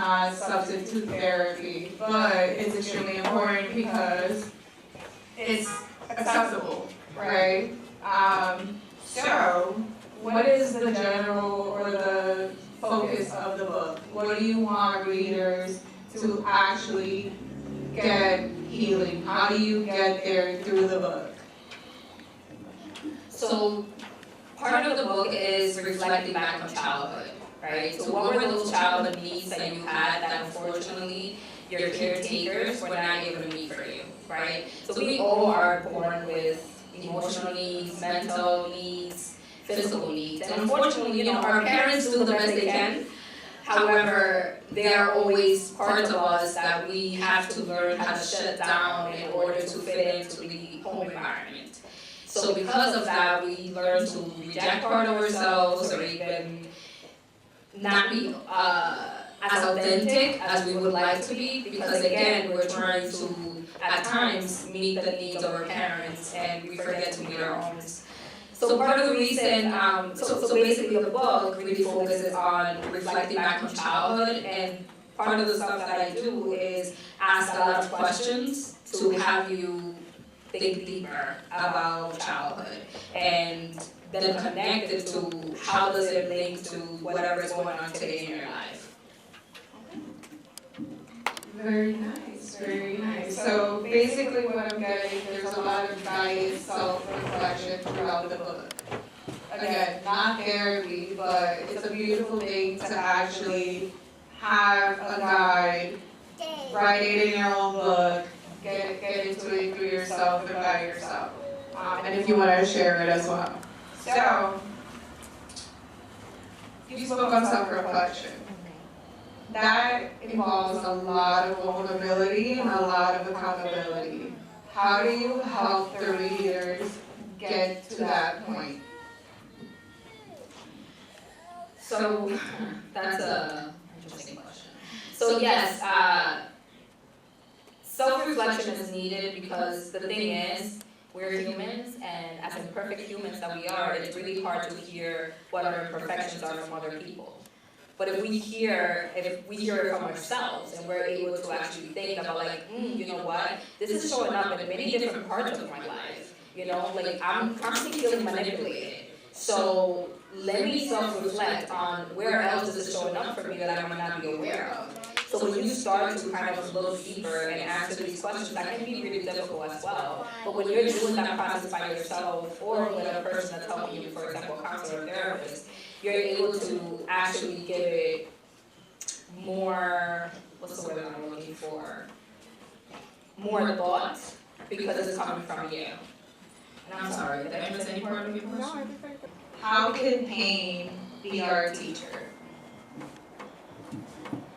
not substitute therapy, but it's extremely important because it's accessible, right? So, what is the general or the focus of the book? What do you want readers to actually get healing? How do you get there through the book? So part of the book is reflecting back on childhood, right? So what were those childhood needs that you had that unfortunately your caretakers were not able to meet for you, right? So we all are born with emotional needs, mental needs, physical needs. And unfortunately, our parents do the best they can. However, there are always parts of us that we have to learn how to shut down in order to fit into the home environment. So because of that, we learn to reject part of ourselves or even not be as authentic as we would like to be, because again, we're trying to, at times, meet the needs of our parents and we forget to meet our own. So part of the reason, so basically the book really focuses on reflecting back on childhood, and part of the stuff that I do is ask a lot of questions to have you think deeper about childhood and then connect it to how does it link to whatever is going on today in your life. Very nice, very nice. So basically what I'm getting, there's a lot of guided self-reflection throughout the book. Again, not therapy, but it's a beautiful thing to actually have a guide, write it in your own book, get into it through yourself and by yourself. And if you want to share it as well. So, you spoke on self-reflection. That involves a lot of vulnerability and a lot of accountability. How do you help the readers get to that point? So that's a interesting question. So yes, self-reflection is needed because the thing is, we're humans, and as imperfect humans that we are, it's really hard to hear what our imperfections are from other people. But if we hear it from ourselves and we're able to actually think about like, you know what, this is showing up in many different parts of my life. Like I'm constantly feeling manipulated. So let me self-reflect on where else is it showing up for me that I might not be aware of. So when you start to kind of look deeper and answer these questions, that can be really difficult as well. But when you're doing that process by yourself or with a person that's helping you, for example, a counselor or therapist, you're able to actually give it more, what's the word I'm looking for? More thought, because it's coming from you. And I'm sorry, did I miss any part of your question? How can pain be our teacher?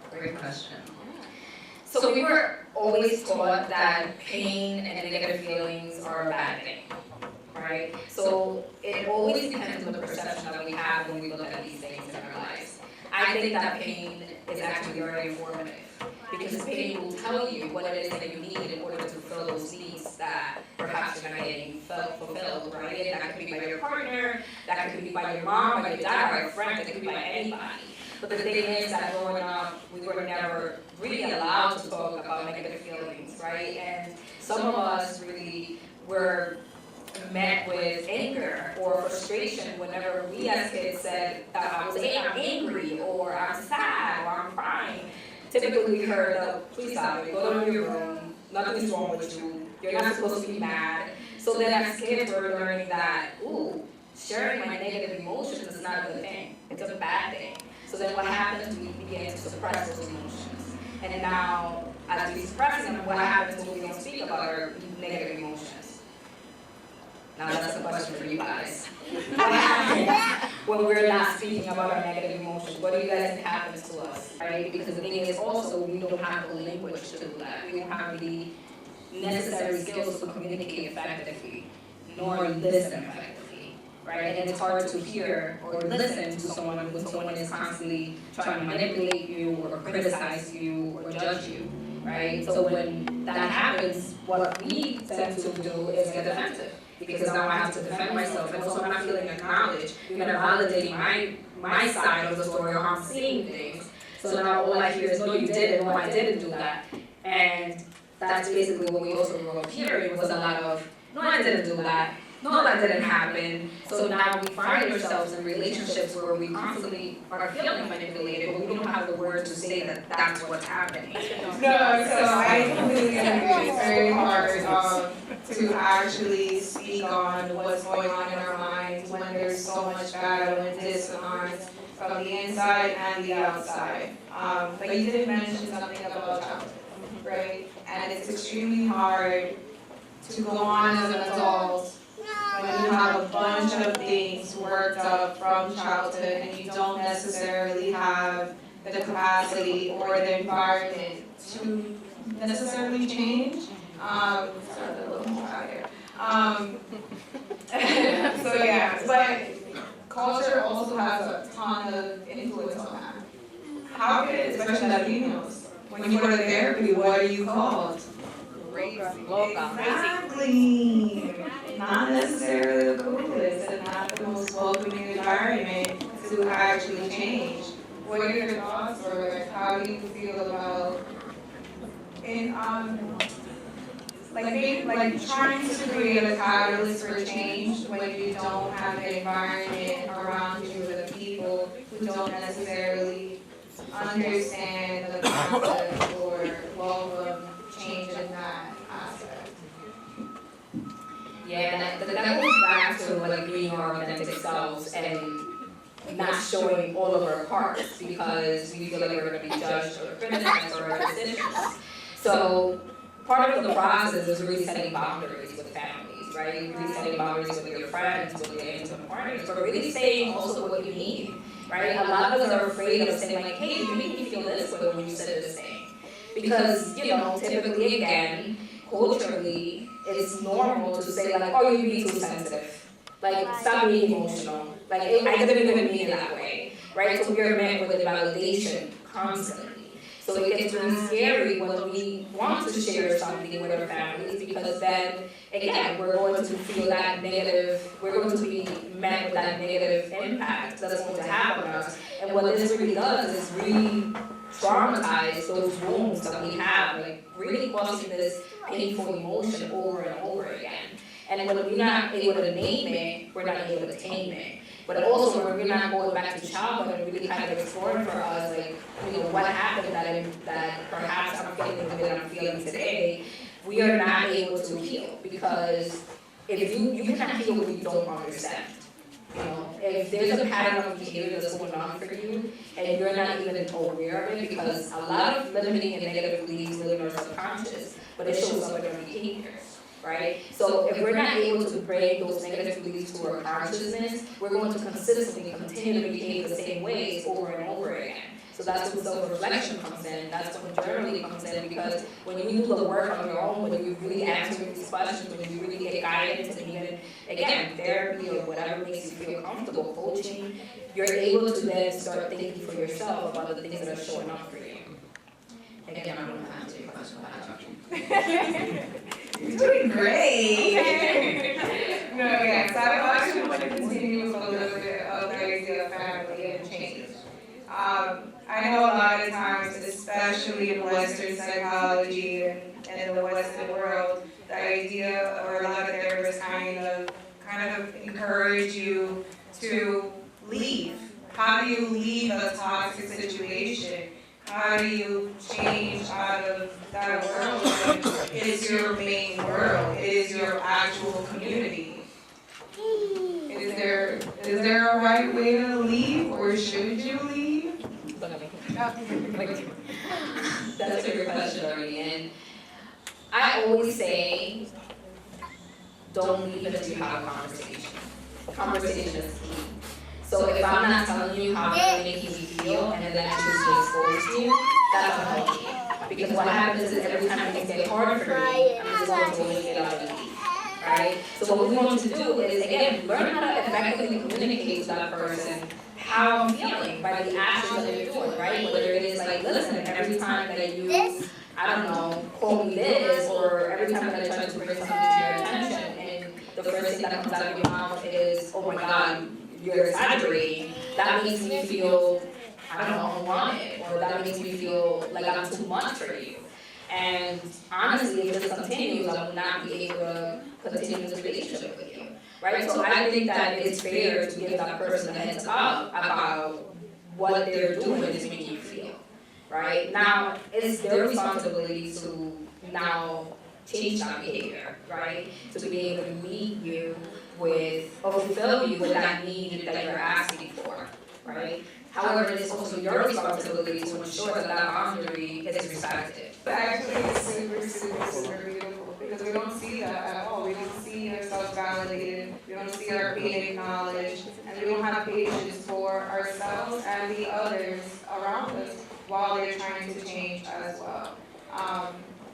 Great question. So we were always taught that pain and negative feelings are a bad thing, right? So it always depends on the perception that we have when we look at these things in our lives. I think that pain is actually very informative because pain will tell you what it is that you need in order to fulfill those needs that perhaps you're not getting fulfilled, right? That could be by your partner, that could be by your mom, by your dad, by a friend, that could be by anybody. But the thing is that growing up, we were never really allowed to talk about negative feelings, right? And some of us really were met with anger or frustration whenever we as kids said that I'm angry or I'm sad or I'm crying. Typically we heard the, please stop it, go to your room, nothing's wrong with you, you're not supposed to be mad. So then as kids we're learning that, ooh, sharing my negative emotions is not a good thing, it's a bad thing. So then what happens, we begin to suppress those emotions. And now, as we suppress them, what happens when we don't speak about our negative emotions? Now that's a question for you guys. What happens when we're not speaking about our negative emotions? What do you guys think happens to us, right? Because the thing is also, we don't have the language to do that. We don't have the necessary skills to communicate effectively, nor listen effectively. Right? And it's hard to hear or listen to someone when someone is constantly trying to manipulate you or criticize you or judge you, right? So when that happens, what we tend to do is get defensive because now I have to defend myself, and also I'm not feeling acknowledged. You're not validating my side of the story or how I'm seeing things. So now all I hear is, no, you didn't, no, I didn't do that. And that's basically what we also grew up hearing was a lot of, no, I didn't do that. No, that didn't happen. So now we find ourselves in relationships where we constantly are feeling manipulated, but we don't have the words to say that that's what's happening. No, so I completely agree. It's very hard to actually speak on what's going on in our minds when there's so much battle and dissonance from the inside and the outside. But you did mention something about childhood, right? And it's extremely hard to go on as an adult when you have a bunch of things worked up from childhood and you don't necessarily have the capacity or the environment to necessarily change. Sorry, a little more out here. So yeah, but culture also has a ton of influence on that. How could, especially Latinos, when you go to therapy, what are you called? Exactly. Not necessarily the coolest and not the most welcoming environment to actually change. What are your thoughts, or how do you feel about like trying to create a catalyst for change when you don't have an environment around you with the people who don't necessarily understand the concept or welcome change in that aspect? Yeah, and that goes back to like being our authentic selves and not showing all of our parts because we feel like we're going to be judged or criticized for our decisions. So part of the process is really setting boundaries with families, right? Really setting boundaries with your friends, with your intimate partners, but really saying also what you need, right? A lot of us are afraid of saying like, hey, you make me feel this way when you said this thing. Because, you know, typically again, culturally, it's normal to say like, oh, you're being too sensitive. Like, stop being emotional. Like, I didn't even mean it that way, right? So we're met with validation constantly. So it gets really scary when we want to share something with our families because then, again, we're going to feel that negative, we're going to be met with that negative impact that's going to happen on us. And what this really does is really traumatize those wounds that we have, like really causing this painful emotion over and over again. And when we're not able to name it, we're not able to tame it. But also when we're not going back to childhood and really kind of exploring for us, like, you know, what happened that perhaps I'm feeling the way that I'm feeling today, we are not able to heal because if you cannot heal what you don't understand. You know, if there's a pattern of behavior that's going on for you and you're not even aware of it, because a lot of limiting and negative beliefs live in our subconscious, but it shows up in our behaviors, right? So if we're not able to bring those negative beliefs to our consciousness, we're going to consistently continue to behave the same ways over and over again. So that's when self-reflection comes in, that's when journaling comes in, because when you do the work on your own, when you really answer these questions, when you really get guidance and even, again, therapy or whatever makes you feel comfortable, coaching, you're able to then start thinking for yourself about the things that are showing up for you. Again, I'm going to answer your question about You're doing great. No, yes, I actually want to continue with a little bit of the idea of family and change. I know a lot of times, especially in Western psychology and in the Western world, the idea, or a lot of therapists kind of encourage you to leave. How do you leave a toxic situation? How do you change out of that world when it is your main world? It is your actual community. Is there a right way to leave, or should you leave? That's a great question, Ernie. And I always say, don't leave until you have a conversation. Conversation is key. So if I'm not telling you how to make you feel and then I choose to expose you, that's unhealthy. Because what happens is every time things get hard for me, I'm just going to wait it out and leave. Right? So what we want to do is, again, learn how to effectively communicate to that person how I'm feeling by the actions that you're doing, right? Whether it is like, listen, every time that you, I don't know, call me this, or every time that I try to bring something to your attention, and the first thing that comes out of your mouth is, oh my God, you're exaggerating, that makes me feel I don't know, unwanted, or that makes me feel like I'm too much for you. And honestly, if this continues, I will not be able to continue this relationship with you, right? So I think that it's fair to give that person a heads up about what they're doing is making you feel, right? Now, it's their responsibility to now change that behavior, right? To be able to meet you with, or fulfill you with that need that you're asking for, right? However, it is also your responsibility to ensure that that boundary is respected. But actually, it's super, super, super beautiful because we don't see that at all. We don't see ourselves validated. We don't see our pain acknowledged, and we don't have patience for ourselves and the others around us while they're trying to change as well.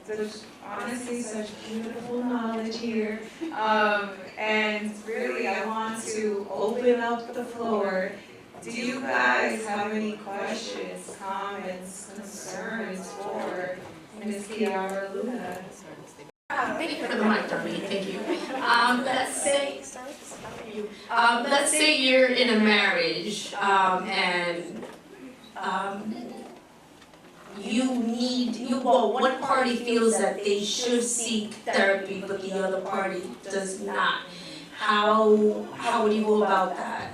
There's honestly such beautiful knowledge here, and really, I want to open up the floor. Do you guys have any questions, comments, concerns for Ms. Kiara Luna? Thank you for the mic, Darlene. Thank you. Let's say you're in a marriage and one party feels that they should seek therapy, but the other party does not. How would you go about that?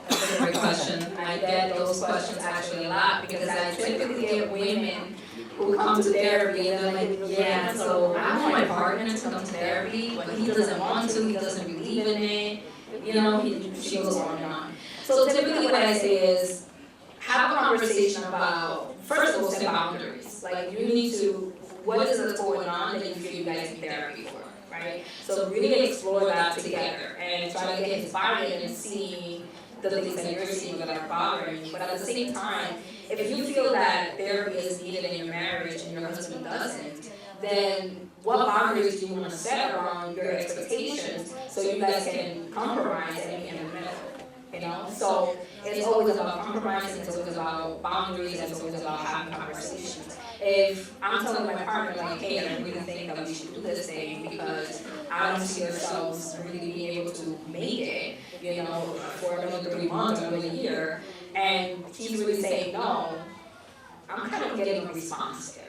That's a great question. I get those questions actually a lot because I typically get women who come to therapy and they're like, yeah, so I want my partner to come to therapy, but he doesn't want to, he doesn't believe in it, she goes on and on. So typically what I say is, have a conversation about, first of all, set boundaries. Like you need to, what is it going on that you feel you guys need therapy for, right? So really explore that together and try to get inspired and see the things that you're seeing that are bothering you. But at the same time, if you feel that therapy is needed in your marriage and your husband doesn't, then what boundaries do you want to set around your expectations so you guys can compromise and meet in the middle? So it's always about compromising, it's always about boundaries, and it's always about having conversations. If I'm telling my partner, like, hey, I really think that we should do this thing because I don't see ourselves really being able to make it, for another 3 months or another year, and he's really saying no, I'm kind of getting a response there.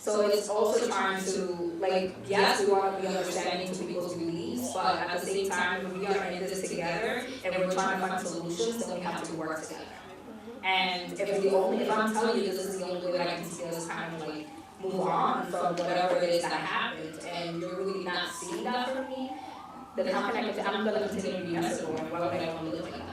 So it's also trying to, yes, we want to be understanding to people's beliefs, but at the same time, when we are in this together and we're trying to find solutions, then we have to work together. And if I'm telling you this is the only way that I can see us kind of move on from whatever it is that happened, and you're really not seeing that for me, then how can I'm going to continue to be miserable, and why would I want to live like that?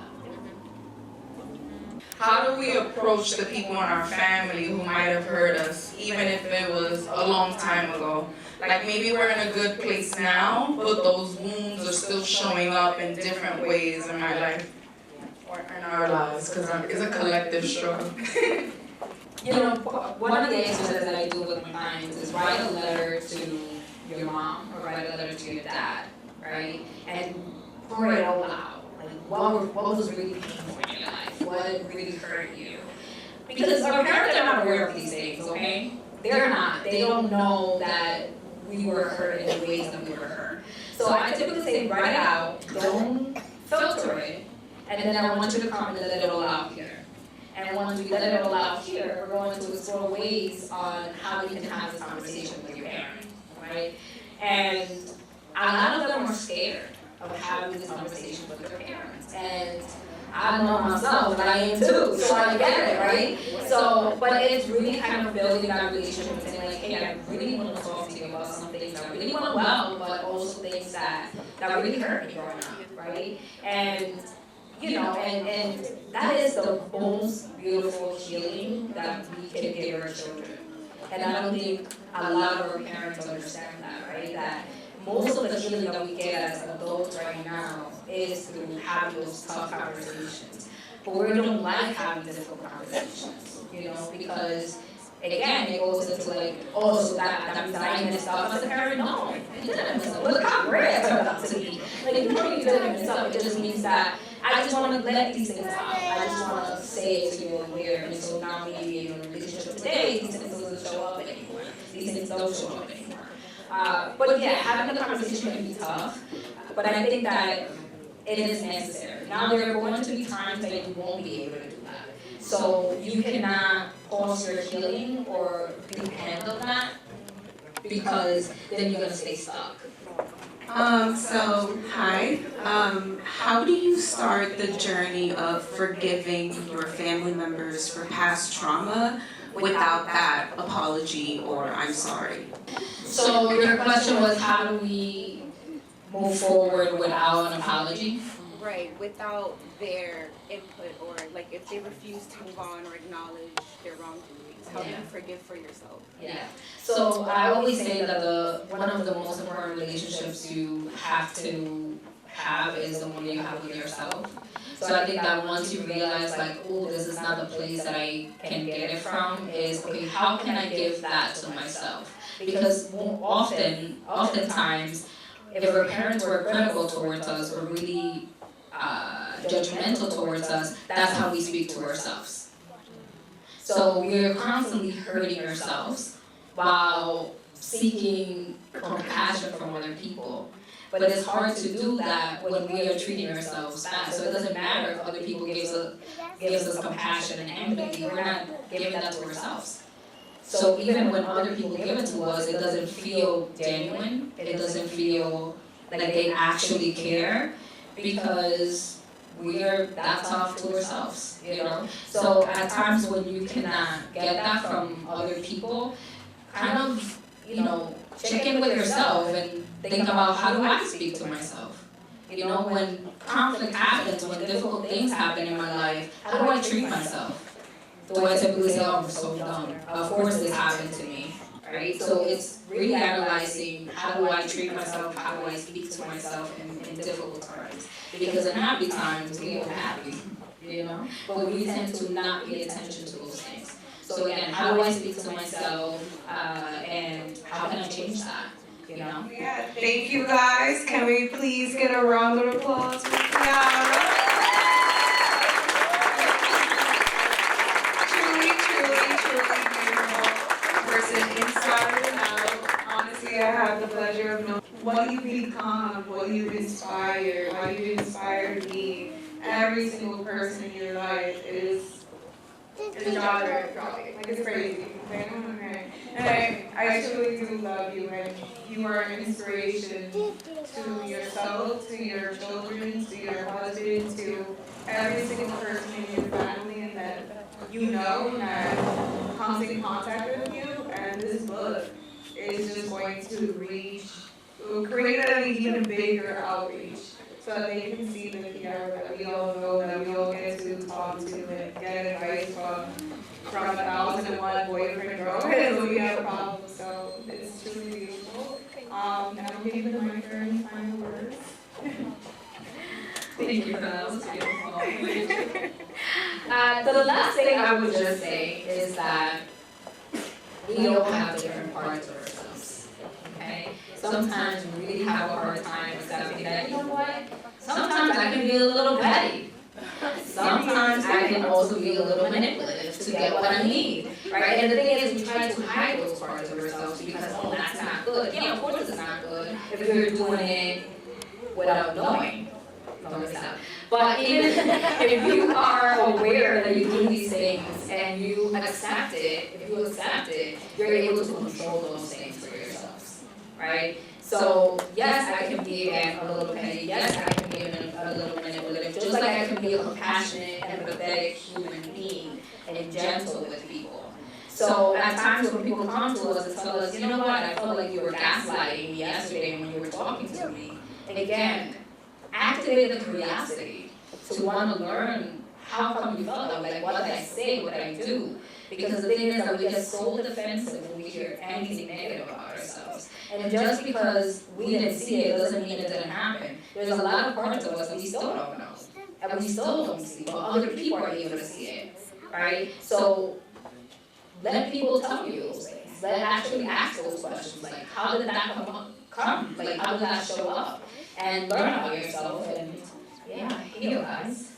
How do we approach the people in our family who might have hurt us, even if it was a long time ago? Like maybe we're in a good place now, but those wounds are still showing up in different ways in my life or in our lives, because it's a collective struggle. One of the exercises that I do with my clients is write a letter to your mom or write a letter to your dad, right? And pour it all out. What was really painful in your life? What really hurt you? Because our parents are not aware of these things, okay? They're not. They don't know that we were hurt in the ways that we were hurt. So I typically say write it out, don't filter it, and then I want you to come and let it all out here. And once we let it all out here, we're going to explore ways on how we can have this conversation with your parents, right? And a lot of them are scared of having this conversation with their parents. And I know myself, and I am too, so I get it, right? So, but it's really kind of building that relationship and saying like, hey, I really want to talk to you about some things that really went well, but also things that really hurt me growing up, right? And and that is the most beautiful healing that we can give our children. And I don't think a lot of our parents understand that, right? That most of the healing that we get as adults right now is through having those tough conversations. But we don't like having difficult conversations, because again, it goes into so that means that I messed up as a parent. No, it didn't. Look how great it turned out to be. You really didn't mess up. It just means that I just want to let these things out. I just want to say it to you aware. And so now maybe in a relationship today, these things don't show up anymore. These things don't show up anymore. But yeah, having the conversation can be tough. But I think that it is necessary. Now there are going to be times that you won't be able to do that. So you cannot pause your healing or depend on that, because then you're gonna stay stuck. Hi. How do you start the journey of forgiving your family members for past trauma without that apology or I'm sorry? So your question was, how do we move forward without an apology? Right, without their input, or like if they refuse to move on or acknowledge their wrongdoings, how do you forgive for yourself? Yeah. So I always say that one of the most important relationships you have to have is the one you have with yourself. So I think that once you realize like, oh, this is not the place that I can get it from, is okay, how can I give that to myself? Because oftentimes, if our parents were critical towards us or really judgmental towards us, that's how we speak to ourselves. So we're constantly hurting ourselves while seeking compassion from other people. But it's hard to do that when we are treating ourselves bad. So it doesn't matter if other people gives us compassion and empathy, we're not giving that to ourselves. So even when other people give it to us, it doesn't feel genuine. It doesn't feel like they actually care, because we are that tough to ourselves, you know? So at times when you cannot get that from other people, kind of, check in with yourself and think about, how do I speak to myself? You know, when conflict happens, when difficult things happen in my life, how do I treat myself? Do I typically say, oh, I'm so dumb, of course this happened to me, right? So it's really analyzing, how do I treat myself, how do I speak to myself in difficult times? Because in happy times, we are happy, but we tend to not pay attention to those things. So again, how do I speak to myself, and how can I change that, Yeah, thank you guys. Can we please get a round of applause for Kiara? Truly beautiful person inside and out. Honestly, I have the pleasure of knowing what you become, what you inspire, how you inspired me. Every single person in your life is jaw-dropping. Like, it's crazy. Okay. And I truly do love you, and you are an inspiration to yourself, to your children, to your husband, to every single person in your family, and that that comes in contact with you. And this book is just going to create an even bigger outreach, so that they can see the Kiara that we all know, that we all get to talk to and get advice from 1,001 boyfriend girlfriends when we have problems. So it's truly beautiful. And I'm giving the mic for any final words. Thank you for that. That was beautiful. The last thing I would just say is that we all have different parts of ourselves. Okay? Sometimes we really have a hard time accepting that, you know what? Sometimes I can be a little petty. Sometimes I can also be a little manipulative to get what I need, right? And the thing is, we try to hide those parts of ourselves because, oh, that's not good. Yeah, of course it's not good if you're doing it without knowing. But even if you are aware that you do these things and you accept it, if you accept it, you're able to control those things for yourselves, right? So yes, I can be again a little petty. Yes, I can be a little manipulative. Just like I can be a compassionate, empathetic human being and gentle with people. So at times when people come to us and tell us, you know what, I felt like you were gaslighting me yesterday when you were talking to me. And again, activate the curiosity to want to learn how come you felt like what did I say, what did I do? Because the thing is that we get so defensive when we hear anything negative about ourselves. And just because we didn't see it doesn't mean it didn't happen. There's a lot of parts of us that we still don't know. And we still don't see, but other people are able to see it, right? So let people tell you those things. Let actually ask those questions, like how did that come? Like how did that show up? And learn about yourself and heal, guys.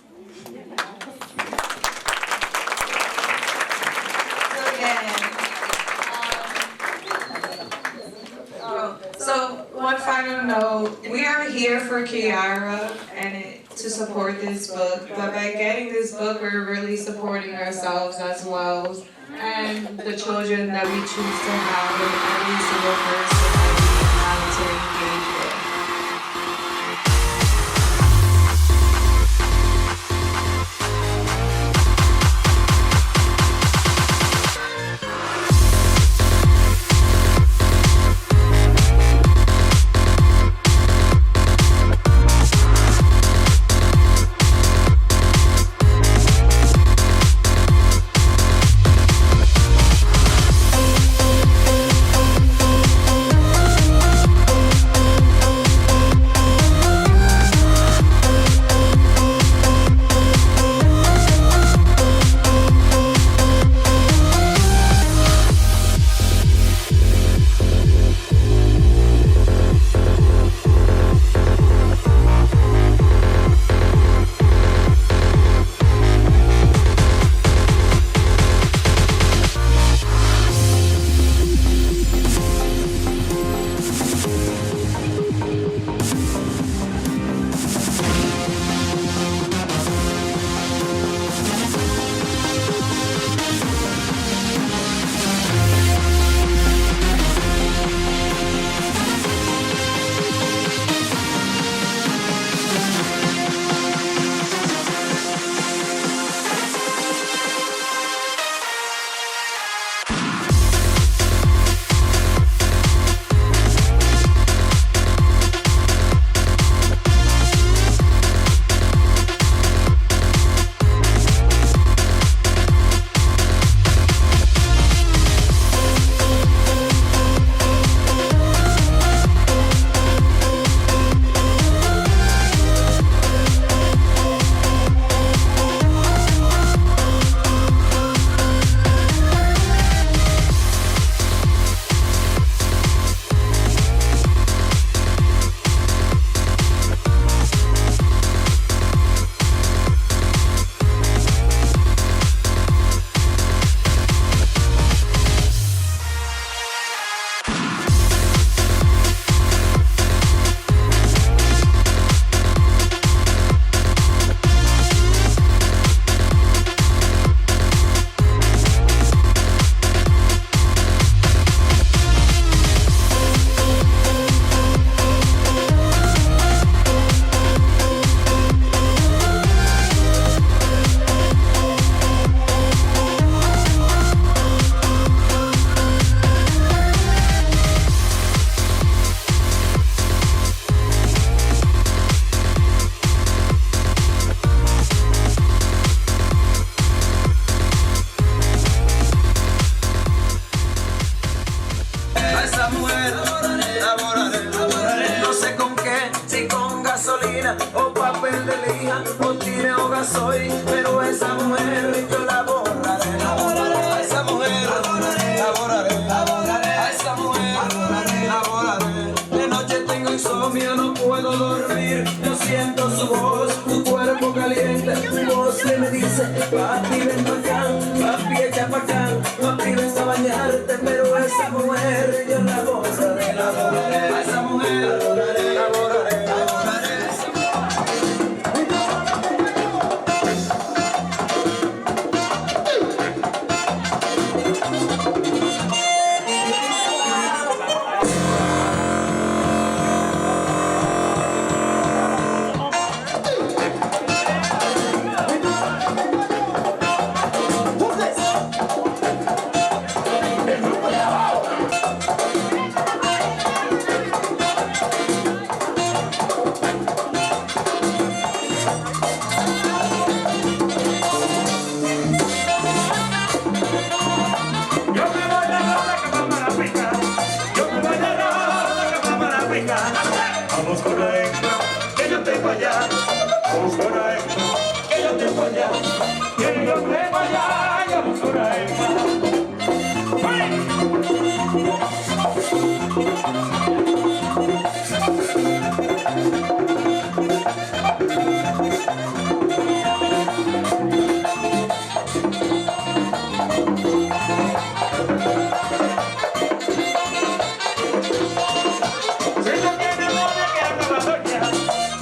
So one final note, we are here for Kiara, and to support this book, but by getting this book, we're really supporting ourselves as well, and the children that we choose to have in every single person that we have to engage with. O papel de lija, o tire o gasoil, pero esa mujer yo la borraré. A esa mujer la borraré. A esa mujer la borraré. De noche tengo insomnio, no puedo dormir. Yo siento su voz, su cuerpo caliente. Su voz que me dice, papi ven pa' acá, papi echa pa' acá, papi ven a bañarte, pero esa mujer yo la borraré. A esa mujer la borraré. Vamos con la extra, que yo tengo allá. Vamos con la extra, que yo tengo allá. Que yo tengo allá, y vamos con la extra.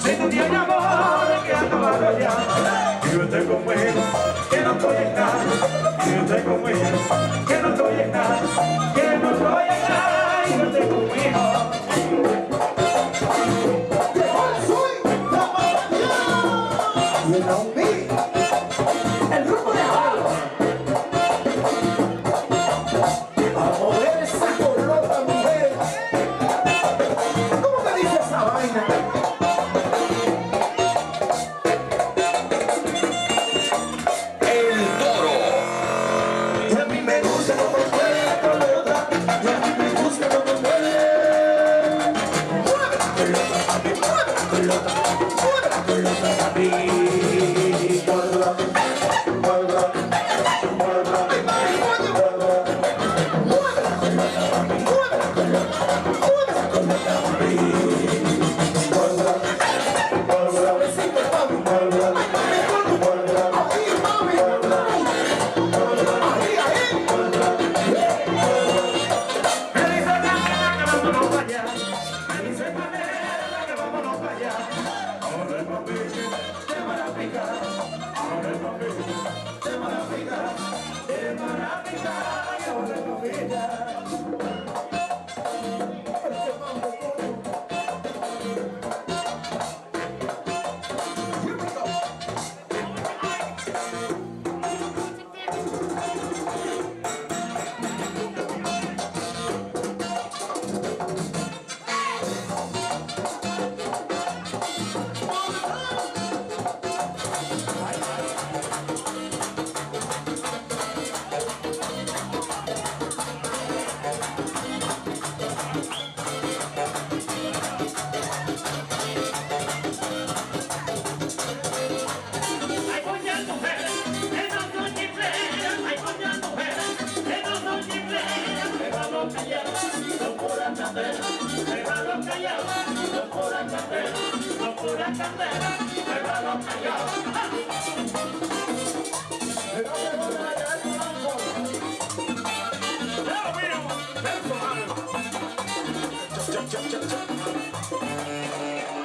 Si tú tienes amor, que y no tengo un hijo, que no estoy en nada, que no estoy en nada y no tengo un hijo. You know me. El grupo de abajo. A mover esa colota, mujer. ¿Cómo te dice esa vaina? El toro. Y a mí me gusta como mueve la colota. Y a mí me gusta como mueve. Mueve la colota, papi, mueve la colota. Mueve la colota, papi.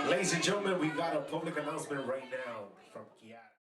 Ladies and gentlemen, we got a public announcement right now from Kiara.